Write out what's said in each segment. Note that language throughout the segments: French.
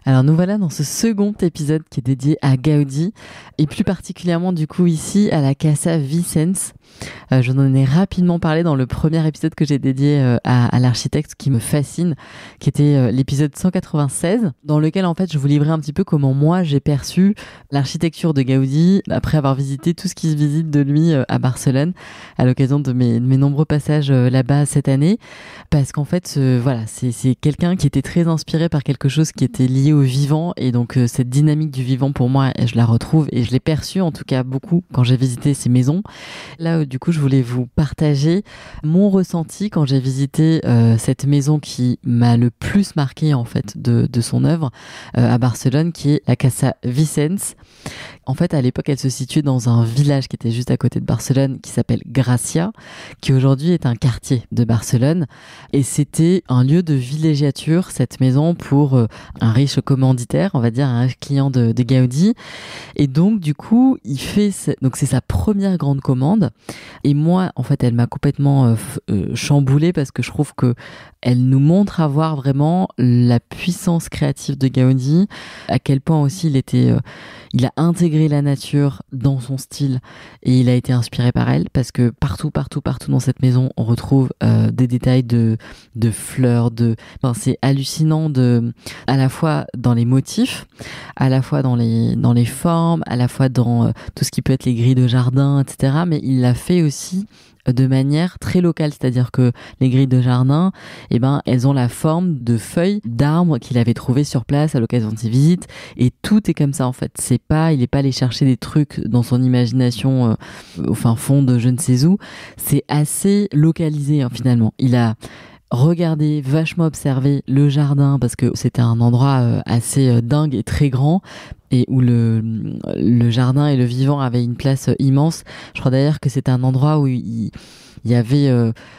Alors nous voilà dans ce second épisode qui est dédié à Gaudi et plus particulièrement du coup ici à la Casa Vicens. Je en ai rapidement parlé dans le premier épisode que j'ai dédié à l'architecte qui me fascine, qui était l'épisode 196, dans lequel en fait je vous livrais un petit peu comment moi j'ai perçu l'architecture de Gaudi après avoir visité tout ce qui se visite de lui à Barcelone à l'occasion de mes nombreux passages là-bas cette année, parce qu'en fait voilà, c'est quelqu'un qui était très inspiré par quelque chose qui était lié au vivant, et donc cette dynamique du vivant pour moi je la retrouve et je l'ai perçue en tout cas beaucoup quand j'ai visité ces maisons. Là du coup je voulais vous partager mon ressenti quand j'ai visité cette maison qui m'a le plus marqué en fait de son œuvre à Barcelone, qui est la Casa Vicens. En fait, à l'époque, elle se situait dans un village qui était juste à côté de Barcelone, qui s'appelle Gracia, qui aujourd'hui est un quartier de Barcelone. Et c'était un lieu de villégiature, cette maison, pour un riche commanditaire, on va dire, un client de Gaudi. Et donc, du coup, donc c'est sa première grande commande. Et moi, en fait, elle m'a complètement chamboulée, parce que je trouve que elle nous montre à voir vraiment la puissance créative de Gaudi, à quel point aussi il a intégré la nature dans son style et il a été inspiré par elle, parce que partout dans cette maison, on retrouve des détails de fleurs, c'est hallucinant, à la fois dans les motifs, à la fois dans les formes, à la fois dans tout ce qui peut être les grilles de jardin, etc. Mais il l'a fait aussi de manière très locale, c'est-à-dire que les grilles de jardin, elles ont la forme de feuilles d'arbres qu'il avait trouvées sur place à l'occasion de ses visites, et tout est comme ça en fait. Il est pas allé chercher des trucs dans son imagination au fin fond de je ne sais où. C'est assez localisé finalement. Il a regardé, vachement observé le jardin, parce que c'était un endroit assez dingue et très grand, et où le jardin et le vivant avaient une place immense. Je crois d'ailleurs que c'était un endroit où il y avait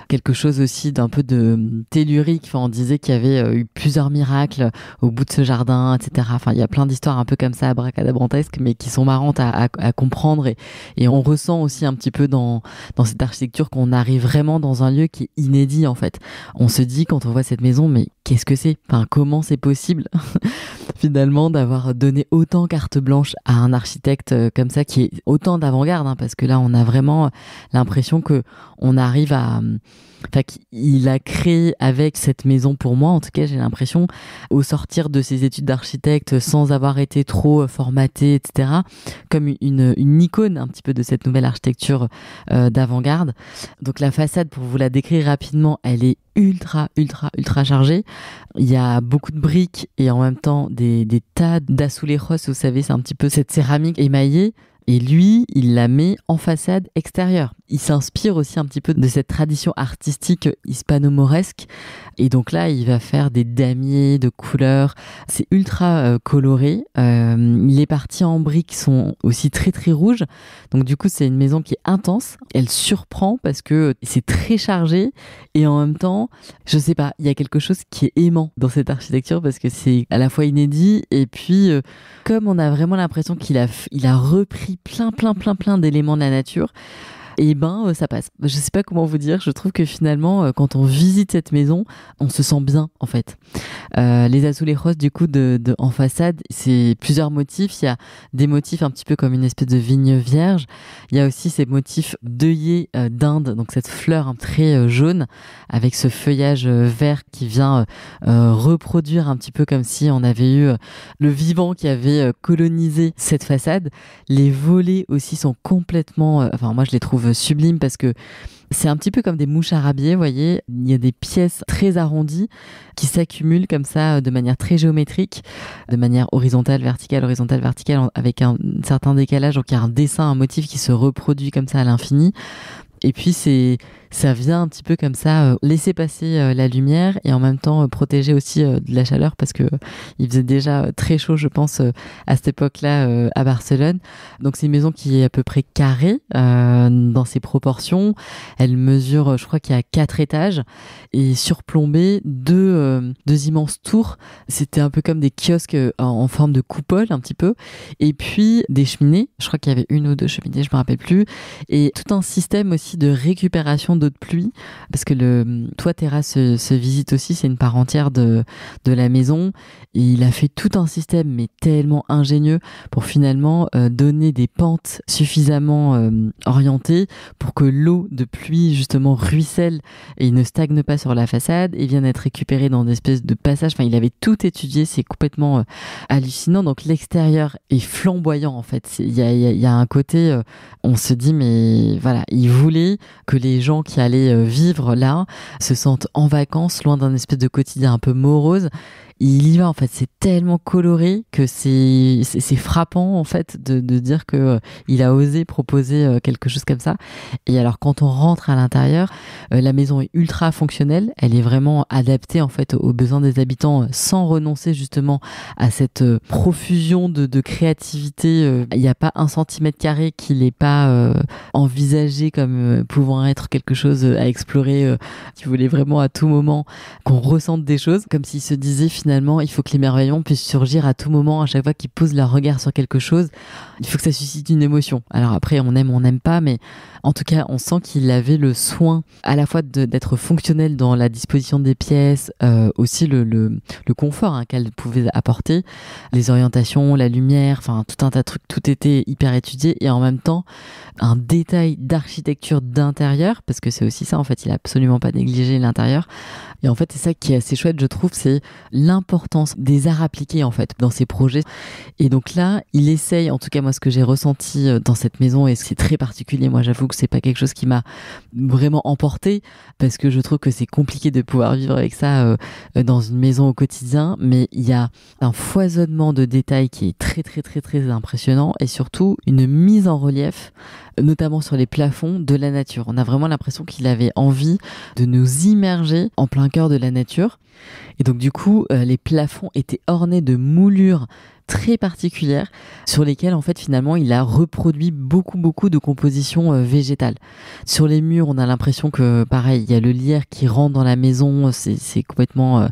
quelque chose aussi d'un peu de tellurique. On disait qu'il y avait eu plusieurs miracles au bout de ce jardin, etc. Il y a plein d'histoires un peu comme ça, abracadabrantesques, mais qui sont marrantes à comprendre. Et on ressent aussi un petit peu dans cette architecture qu'on arrive vraiment dans un lieu qui est inédit, en fait. On se dit, quand on voit cette maison, mais qu'est-ce que c'est ? Comment c'est possible finalement d'avoir donné autant carte blanche à un architecte comme ça, qui est autant d'avant-garde, parce que là on a vraiment l'impression que on arrive qu'il a créé avec cette maison, pour moi en tout cas j'ai l'impression, au sortir de ses études d'architecte, sans avoir été trop formaté, etc., comme une icône un petit peu de cette nouvelle architecture d'avant-garde. Donc la façade, pour vous la décrire rapidement, elle est ultra chargée. Il y a beaucoup de briques et en même temps des tas d'azulejos, vous savez, c'est un petit peu cette céramique émaillée. Et lui, il la met en façade extérieure. Il s'inspire aussi un petit peu de cette tradition artistique hispano-mauresque. Et donc là, il va faire des damiers de couleurs. C'est ultra coloré. Les parties en briques sont aussi très rouges. Donc du coup, c'est une maison qui est intense. Elle surprend parce que c'est très chargé. Et en même temps, je sais pas, il y a quelque chose qui est aimant dans cette architecture, parce que c'est à la fois inédit, et puis comme on a vraiment l'impression qu'il a repris plein d'éléments de la nature, et ça passe. Je sais pas comment vous dire, je trouve que finalement quand on visite cette maison, on se sent bien en fait. Les azulejos du coup en façade, c'est plusieurs motifs. Il y a des motifs un petit peu comme une espèce de vigne vierge. Il y a aussi ces motifs d'œillets d'Inde, donc cette fleur très jaune avec ce feuillage vert qui vient reproduire un petit peu comme si on avait eu le vivant qui avait colonisé cette façade. Les volets aussi sont complètement, moi je les trouve sublimes, parce que c'est un petit peu comme des mouches à rabier, vous voyez. Il y a des pièces très arrondies qui s'accumulent comme ça de manière très géométrique, de manière horizontale, verticale, avec un certain décalage. Donc il y a un dessin, un motif qui se reproduit comme ça à l'infini. Et puis ça vient un petit peu comme ça laisser passer la lumière, et en même temps protéger aussi de la chaleur, parce que il faisait déjà très chaud, je pense, à cette époque-là à Barcelone. Donc c'est une maison qui est à peu près carrée dans ses proportions. Elle mesure, je crois qu'il y a 4 étages, et surplombée deux immenses tours. C'était un peu comme des kiosques en forme de coupole un petit peu, et puis des cheminées. Je crois qu'il y avait 1 ou 2 cheminées, je me rappelle plus, et tout un système aussi de récupération d'eau de pluie, parce que le toit terrasse se visite aussi, c'est une part entière de la maison. Et il a fait tout un système, mais tellement ingénieux, pour finalement donner des pentes suffisamment orientées pour que l'eau de pluie justement ruisselle et ne stagne pas sur la façade et vienne être récupérée dans des espèces de passages. Enfin, il avait tout étudié, c'est complètement hallucinant. Donc l'extérieur est flamboyant en fait. Il y a un côté, on se dit mais voilà, il voulait que les gens qui allaient vivre là se sentent en vacances, loin d'un espèce de quotidien un peu morose. Il y va en fait, c'est tellement coloré que c'est frappant en fait de dire que il a osé proposer quelque chose comme ça. Et alors quand on rentre à l'intérieur, la maison est ultra fonctionnelle, elle est vraiment adaptée en fait aux besoins des habitants sans renoncer justement à cette profusion de créativité. Il n'y a pas 1 cm² qui n'est pas envisagé comme pouvant être quelque chose à explorer, qui voulait vraiment à tout moment qu'on ressente des choses, comme s'il se disait finalement il faut que l'émerveillement puisse surgir à tout moment, à chaque fois qu'ils posent leur regard sur quelque chose, il faut que ça suscite une émotion. Alors après on aime, on n'aime pas, mais en tout cas on sent qu'il avait le soin à la fois d'être fonctionnel dans la disposition des pièces, aussi le confort qu'elle pouvait apporter, les orientations, la lumière, enfin tout un tas de trucs, tout était hyper étudié, et en même temps un détail d'architecture d'intérieur, parce que c'est aussi ça en fait, il a absolument pas négligé l'intérieur. Et en fait, c'est ça qui est assez chouette, je trouve, c'est l'importance des arts appliqués en fait dans ces projets. Et donc là, il essaye, en tout cas moi ce que j'ai ressenti dans cette maison, et c'est très particulier, moi j'avoue que c'est pas quelque chose qui m'a vraiment emporté, parce que je trouve que c'est compliqué de pouvoir vivre avec ça dans une maison au quotidien, mais il y a un foisonnement de détails qui est très très très très impressionnant, et surtout une mise en relief, notamment sur les plafonds, de la nature. On a vraiment l'impression qu'il avait envie de nous immerger en plein cœur de la nature. Et donc du coup, les plafonds étaient ornés de moulures très particulières sur lesquelles en fait finalement il a reproduit beaucoup de compositions végétales. Sur les murs, on a l'impression que pareil, il y a le lierre qui rentre dans la maison, c'est complètement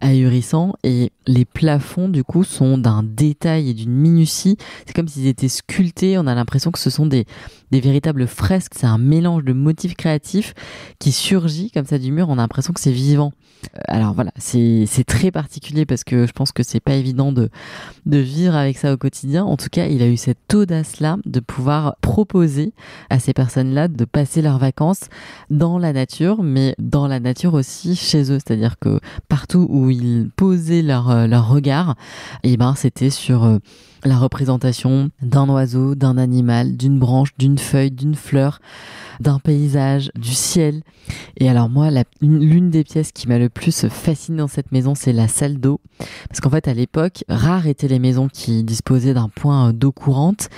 ahurissant, et les plafonds du coup sont d'un détail et d'une minutie, c'est comme s'ils étaient sculptés, on a l'impression que ce sont des véritables fresques, c'est un mélange de motifs créatifs qui surgit comme ça du mur, on a l'impression que c'est vivant. Alors voilà, c'est très particulier parce que je pense que c'est pas évident de vivre avec ça au quotidien. En tout cas, il a eu cette audace-là de pouvoir proposer à ces personnes-là de passer leurs vacances dans la nature, mais dans la nature aussi chez eux. C'est-à-dire que partout où ils posaient leur regard, et ben c'était sur la représentation d'un oiseau, d'un animal, d'une branche, d'une feuille, d'une fleur, d'un paysage, du ciel. Et alors moi, l'une des pièces qui m'a le plus fascinée dans cette maison, c'est la salle d'eau. Parce qu'en fait, à l'époque, rares étaient les maisons qui disposaient d'un point d'eau courante.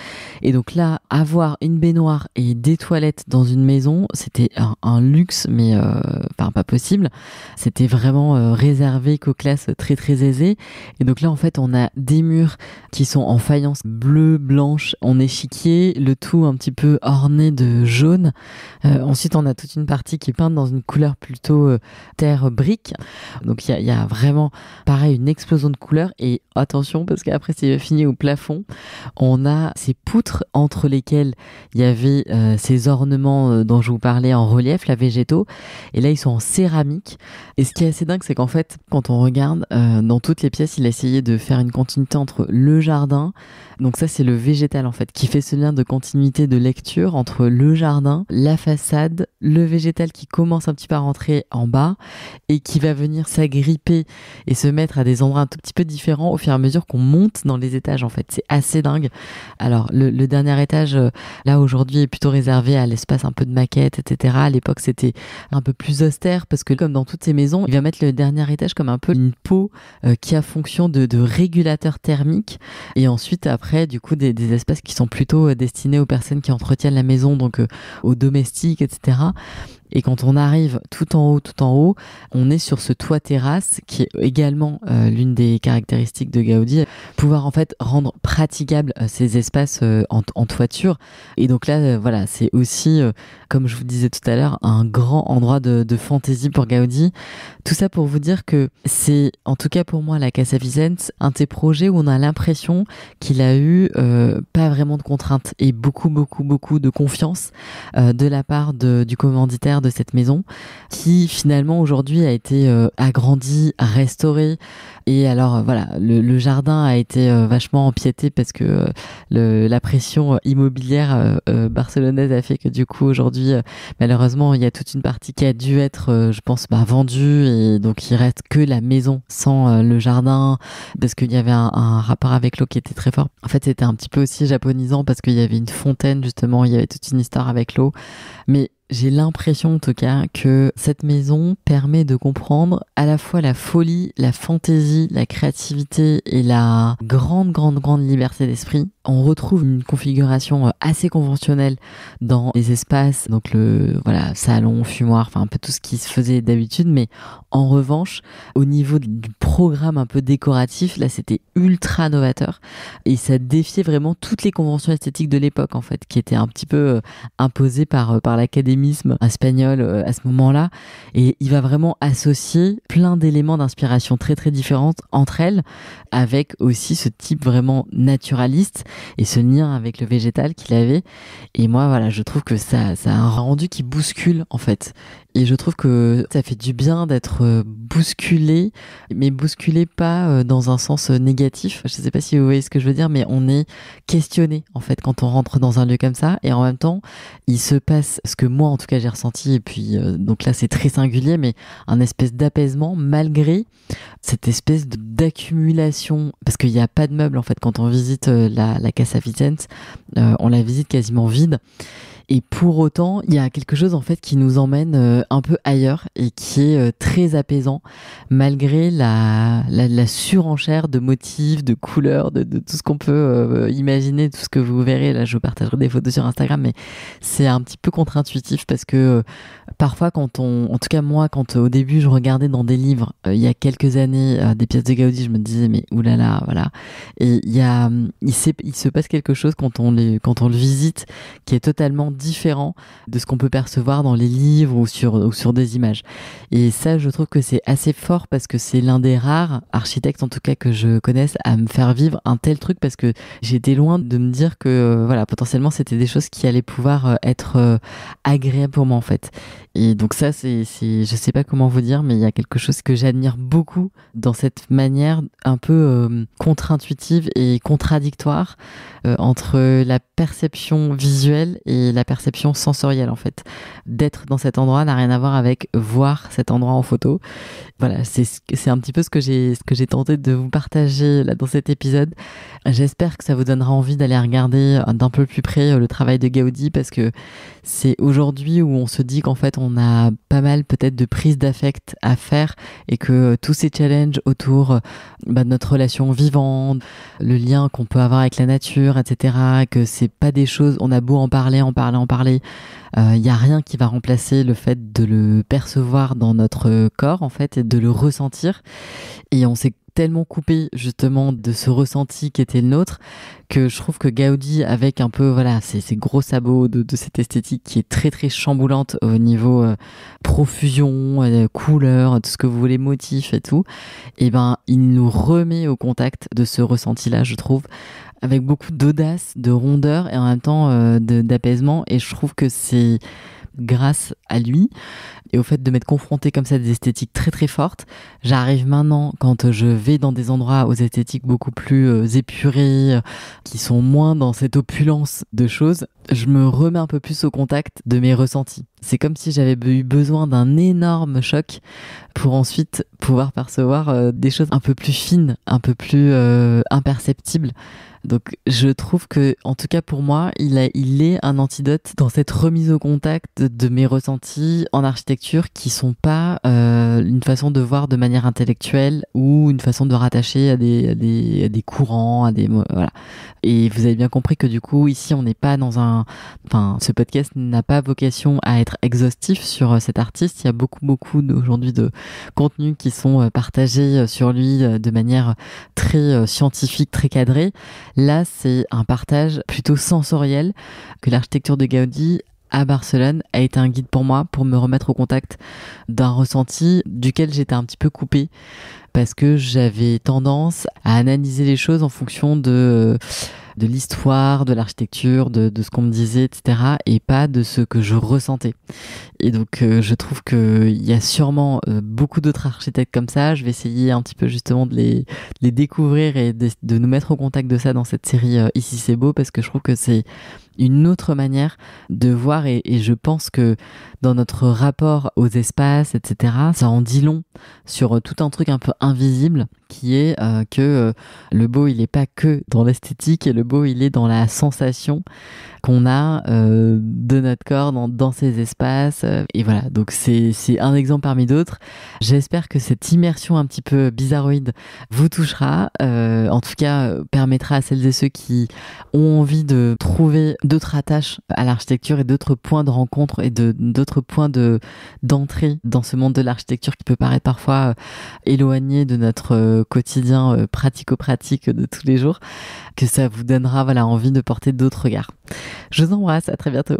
Et donc là, avoir une baignoire et des toilettes dans une maison, c'était un luxe, mais enfin pas possible. C'était vraiment réservé qu'aux classes très très aisées. Et donc là, en fait, on a des murs qui sont en faïence bleue, blanche, en échiquier, le tout un petit peu orné de jaune. Ensuite, on a toute une partie qui est peinte dans une couleur plutôt terre brique. Donc il y a vraiment, pareil, une explosion de couleurs. Et attention, parce qu'après c'est fini au plafond, on a ces poutres entre lesquelles il y avait ces ornements dont je vous parlais en relief, là, végétaux. Et là, ils sont en céramique. Et ce qui est assez dingue, c'est qu'en fait, quand on regarde dans toutes les pièces, il a essayé de faire une continuité entre le jardin. Donc ça, c'est le végétal en fait, qui fait ce lien de continuité de lecture entre le jardin, la façade, le végétal qui commence un petit peu à rentrer en bas et qui va venir s'agripper et se mettre à des endroits un tout petit peu différents au fur et à mesure qu'on monte dans les étages en fait. C'est assez dingue. Alors le dernier étage, là aujourd'hui, est plutôt réservé à l'espace un peu de maquette, etc. À l'époque, c'était un peu plus austère parce que comme dans toutes ces maisons, il va mettre le dernier étage comme un peu une peau qui a fonction de régulateur thermique, et ensuite après du coup des espaces qui sont plutôt destinés aux personnes qui entretiennent la maison, donc aux domestiques, etc. Et quand on arrive tout en haut, on est sur ce toit terrasse qui est également l'une des caractéristiques de Gaudi, pouvoir en fait rendre praticable ces espaces en toiture. Et donc là, voilà, c'est aussi, comme je vous disais tout à l'heure, un grand endroit de fantaisie pour Gaudi. Tout ça pour vous dire que c'est, en tout cas pour moi, la Casa Vicens, un de ces projets où on a l'impression qu'il a eu pas vraiment de contraintes et beaucoup de confiance de la part du commanditaire l'univers de cette maison qui finalement aujourd'hui a été agrandi, restauré. Et alors voilà, le jardin a été vachement empiété parce que la pression immobilière barcelonaise a fait que du coup aujourd'hui malheureusement il y a toute une partie qui a dû être je pense vendue, et donc il reste que la maison sans le jardin parce qu'il y avait un rapport avec l'eau qui était très fort. En fait c'était un petit peu aussi japonisant parce qu'il y avait une fontaine justement, il y avait toute une histoire avec l'eau, mais j'ai l'impression en tout cas que cette maison permet de comprendre à la fois la folie, la fantaisie, la créativité et la grande liberté d'esprit. On retrouve une configuration assez conventionnelle dans les espaces, donc salon, fumoir, enfin un peu tout ce qui se faisait d'habitude, mais en revanche, au niveau du programme un peu décoratif, là c'était ultra novateur et ça défiait vraiment toutes les conventions esthétiques de l'époque en fait, qui étaient un petit peu imposées par l'académisme espagnol à ce moment-là, et il va vraiment associer plein d'éléments d'inspiration très très différentes entre elles, avec aussi ce type vraiment naturaliste et ce lien avec le végétal qu'il avait. Et moi voilà, je trouve que ça a un rendu qui bouscule en fait, et je trouve que ça fait du bien d'être bousculé, mais bousculé pas dans un sens négatif. Je sais pas si vous voyez ce que je veux dire, mais on est questionné en fait quand on rentre dans un lieu comme ça, et en même temps il se passe ce que moi en tout cas j'ai ressenti, et puis donc là c'est très singulier, mais un espèce d'apaisement malgré cette espèce d'accumulation, parce qu'il n'y a pas de meubles en fait quand on visite la Casa Vicens, on la visite quasiment vide. Et pour autant, il y a quelque chose en fait qui nous emmène un peu ailleurs et qui est très apaisant, malgré la surenchère de motifs, de couleurs, de tout ce qu'on peut imaginer, tout ce que vous verrez. Là, je vous partagerai des photos sur Instagram, mais c'est un petit peu contre-intuitif parce que parfois, en tout cas moi, quand au début je regardais dans des livres, il y a quelques années, des pièces de Gaudi, je me disais mais oulala, voilà. Et il se passe quelque chose quand on le visite, qui est totalement différent de ce qu'on peut percevoir dans les livres ou sur des images. Et ça, je trouve que c'est assez fort parce que c'est l'un des rares architectes, en tout cas que je connaisse, à me faire vivre un tel truc, parce que j'étais loin de me dire que voilà, potentiellement c'était des choses qui allaient pouvoir être agréables pour moi en fait. Et donc ça, c'est, je sais pas comment vous dire, mais il y a quelque chose que j'admire beaucoup dans cette manière un peu contre-intuitive et contradictoire entre la perception visuelle et la perception sensorielle en fait. D'être dans cet endroit n'a rien à voir avec voir cet endroit en photo. Voilà, c'est un petit peu ce que j'ai tenté de vous partager là dans cet épisode. J'espère que ça vous donnera envie d'aller regarder d'un peu plus près le travail de Gaudi, parce que c'est aujourd'hui où on se dit qu'en fait on a pas mal peut-être de prise d'affect à faire, et que tous ces challenges autour de notre relation vivante, le lien qu'on peut avoir avec la nature, etc., que c'est pas des choses, on a beau en parler, il y a rien qui va remplacer le fait de le percevoir dans notre corps en fait, et de le ressentir. Et on s'est tellement coupé justement de ce ressenti qui était le nôtre, que je trouve que Gaudi, avec un peu voilà ces gros sabots de cette esthétique qui est très très chamboulante au niveau profusion, couleurs, tout ce que vous voulez, motifs et tout, et ben il nous remet au contact de ce ressenti là, je trouve, avec beaucoup d'audace, de rondeur et en même temps d'apaisement. Et je trouve que c'est grâce à lui et au fait de m'être confrontée comme ça à des esthétiques très très fortes, j'arrive maintenant, quand je vais dans des endroits aux esthétiques beaucoup plus épurées, qui sont moins dans cette opulence de choses, je me remets un peu plus au contact de mes ressentis. C'est comme si j'avais eu besoin d'un énorme choc pour ensuite pouvoir percevoir des choses un peu plus fines, un peu plus imperceptibles. Donc je trouve que, en tout cas pour moi, il est un antidote dans cette remise au contact de mes ressentis en architecture, qui sont pas une façon de voir de manière intellectuelle ou une façon de rattacher à des courants, voilà. Et vous avez bien compris que du coup ici on n'est pas ce podcast n'a pas vocation à être exhaustif sur cet artiste. Il y a beaucoup aujourd'hui de contenus qui sont partagés sur lui de manière très scientifique, très cadrée. Là, c'est un partage plutôt sensoriel, que l'architecture de Gaudi à Barcelone a été un guide pour moi, pour me remettre au contact d'un ressenti duquel j'étais un petit peu coupée, parce que j'avais tendance à analyser les choses en fonction de de l'histoire, de l'architecture, de ce qu'on me disait, etc. et pas de ce que je ressentais. Et donc, je trouve qu'il y a sûrement beaucoup d'autres architectes comme ça. Je vais essayer un petit peu justement de les découvrir et de nous mettre au contact de ça dans cette série Ici c'est beau, parce que je trouve que c'est une autre manière de voir et je pense que dans notre rapport aux espaces, etc., ça en dit long sur tout un truc un peu invisible qui est que le beau, il n'est pas que dans l'esthétique et le beau, il est dans la sensation qu'on a de notre corps dans ces espaces. Et voilà, donc c'est un exemple parmi d'autres. J'espère que cette immersion un petit peu bizarroïde vous touchera. En tout cas, permettra à celles et ceux qui ont envie de trouver d'autres attaches à l'architecture et d'autres points de rencontre et d'autres points d'entrée dans ce monde de l'architecture qui peut paraître parfois éloigné de notre quotidien pratico-pratique de tous les jours, que ça vous donnera envie de porter d'autres regards. Je vous embrasse, à très bientôt.